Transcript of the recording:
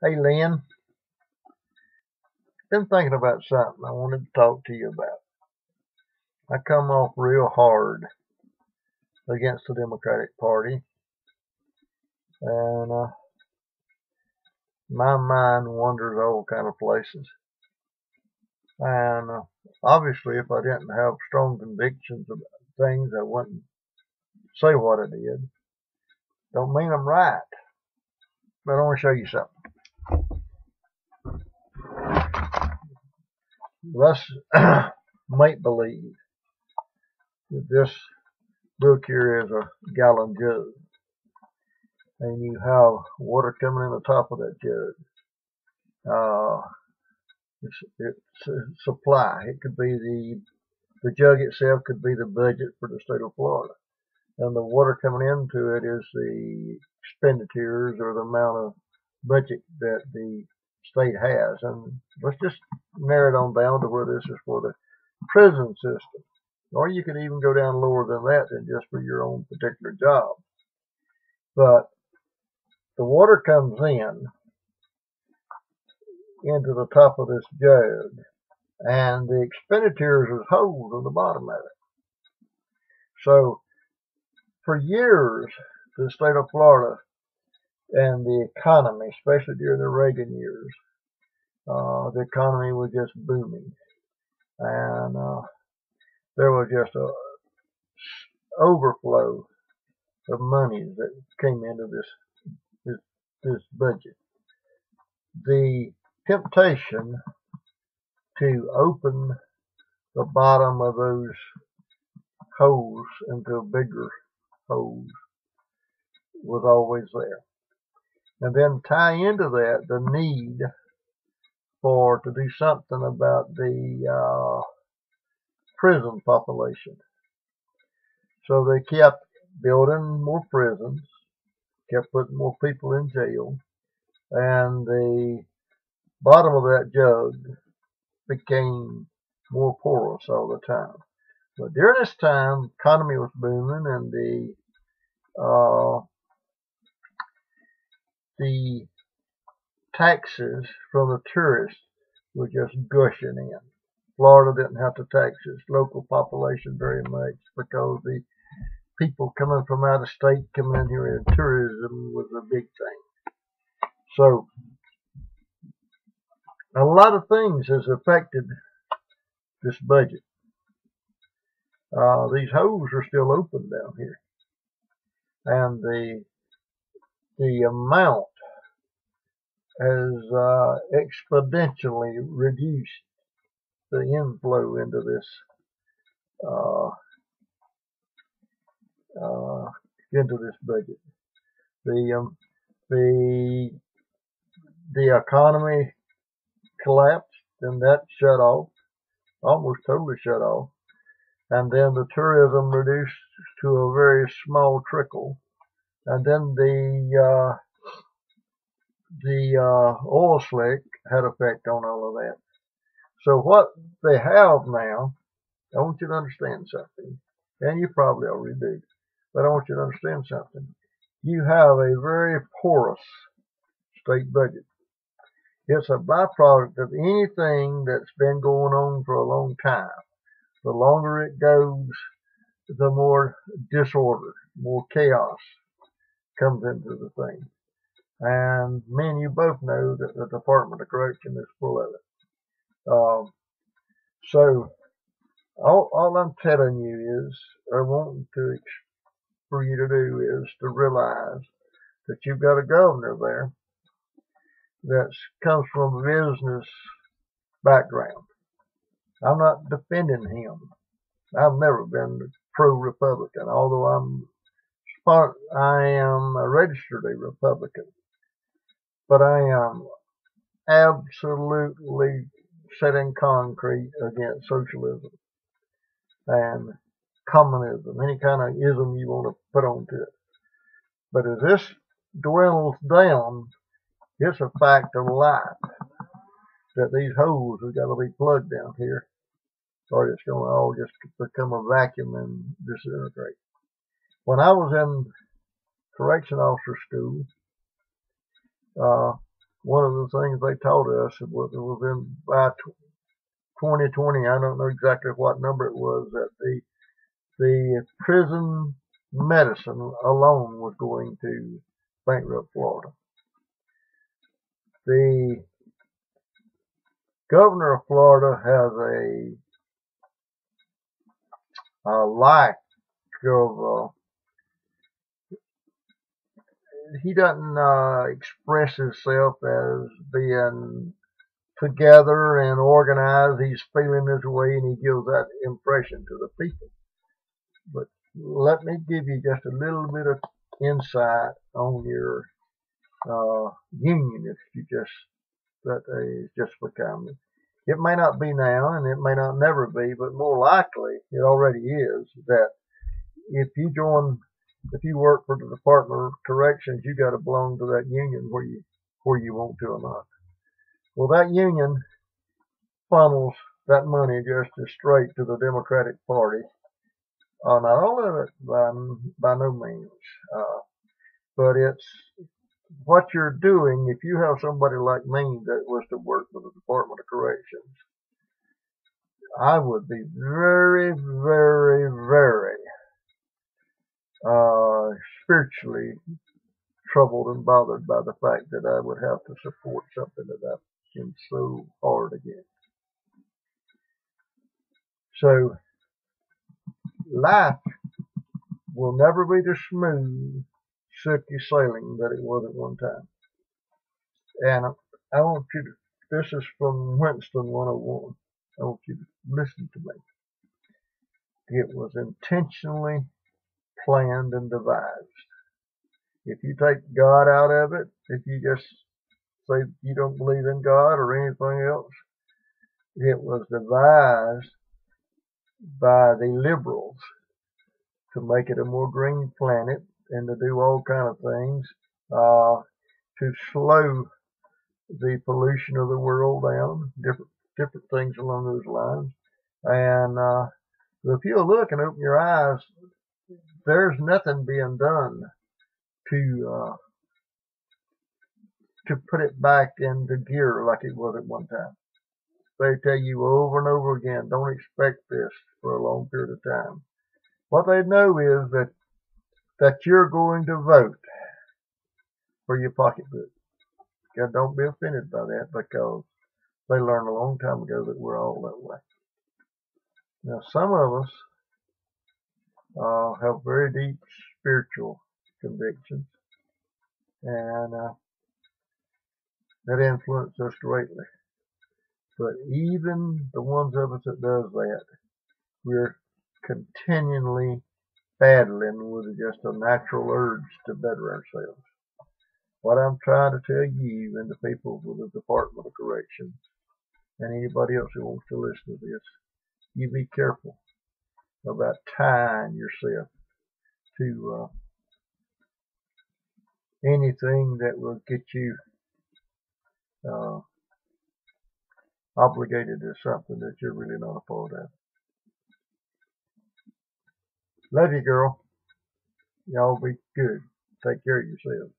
Hey Lynn, been thinking about something I wanted to talk to you about. I come off real hard against the Democratic Party, and my mind wanders all kind of places. And obviously, if I didn't have strong convictions about things, I wouldn't say what I did. Don't mean I'm right, but I want to show you something. Let's make believe that this book here is a gallon jug, and you have water coming in the top of that jug. Uh, it's a supply. It could be the jug itself could be the budget for the state of Florida, and the water coming into it is the expenditures or the amount of budget that the state has. And let's just narrow it on down to where this is for the prison system, or you could even go down lower than that and just for your own particular job. But the water comes into the top of this jug, and the expenditures is holes in the bottom of it. So for years, the state of Florida and the economy, especially during the Reagan years, the economy was just booming, and there was just a overflow of money that came into this budget. The temptation to open the bottom of those holes into bigger holes was always there. And then tie into that the need to do something about the prison population. So they kept building more prisons, kept putting more people in jail, and the bottom of that jug became more porous all the time. But during this time, the economy was booming, and the taxes from the tourists were just gushing in. Florida didn't have to tax its local population very much because the people coming from out of state coming in here in tourism was a big thing. So a lot of things has affected this budget. These holes are still open down here, and the amount has exponentially reduced the inflow into this budget. The the economy collapsed, and that shut off, almost totally shut off. And then the tourism reduced to a very small trickle. And then the oil slick had effect on all of that. So what they have now, I want you to understand something, and you probably already do, but I want you to understand something. You have a very porous state budget. It's a byproduct of anything that's been going on for a long time. The longer it goes, the more disorder, more chaos comes into the thing. And me and you both know that the Department of Correction is full of it. So all I'm telling you is, or wanting for you to do is to realize that you've got a governor there that comes from a business background. I'm not defending him. I've never been pro-Republican, although I am a registered Republican, but I am absolutely set in concrete against socialism and communism, any kind of ism you want to put onto it. But as this dwindles down, it's a fact of life that these holes have got to be plugged down here, or it's going to all just become a vacuum and disintegrate. When I was in correction officer school, one of the things they taught us was by 2020, I don't know exactly what number it was, that the prison medicine alone was going to bankrupt Florida. The governor of Florida has a lack of, he doesn't express himself as being together and organized. He's feeling his way, and he gives that impression to the people. But let me give you just a little bit of insight on your union, if you just become it. It may not be now, and it may not never be, but more likely it already is, that if you work for the Department of Corrections, you got to belong to that union where you want to or not. Well, that union funnels that money just as straight to the Democratic Party. Not all of it, by no means, but it's what you're doing. If you have somebody like me that was to work for the Department of Corrections, I would be very, very, very spiritually troubled and bothered by the fact that I would have to support something that I've been so hard against. So life will never be the smooth, silky sailing that it was at one time. And I want you to, this is from Winston 101. I want you to listen to me. It was intentionally planned and devised. If you take God out of it, if you just say you don't believe in God or anything else, it was devised by the liberals to make it a more green planet and to do all kind of things to slow the pollution of the world down, different things along those lines. And if you look and open your eyes, there's nothing being done to put it back into gear like it was at one time. They tell you over and over again, don't expect this for a long period of time. What they know is that you're going to vote for your pocketbook. God, don't be offended by that, because they learned a long time ago that we're all that way. Now, some of us have very deep spiritual convictions, and that influences us greatly. But even the ones of us that does that, we're continually battling with just a natural urge to better ourselves. What I'm trying to tell you and the people with the Department of Corrections and anybody else who wants to listen to this, you be careful about tying yourself to anything that will get you obligated to something that you're really not a part of. Love you, girl. Y'all be good. Take care of yourselves.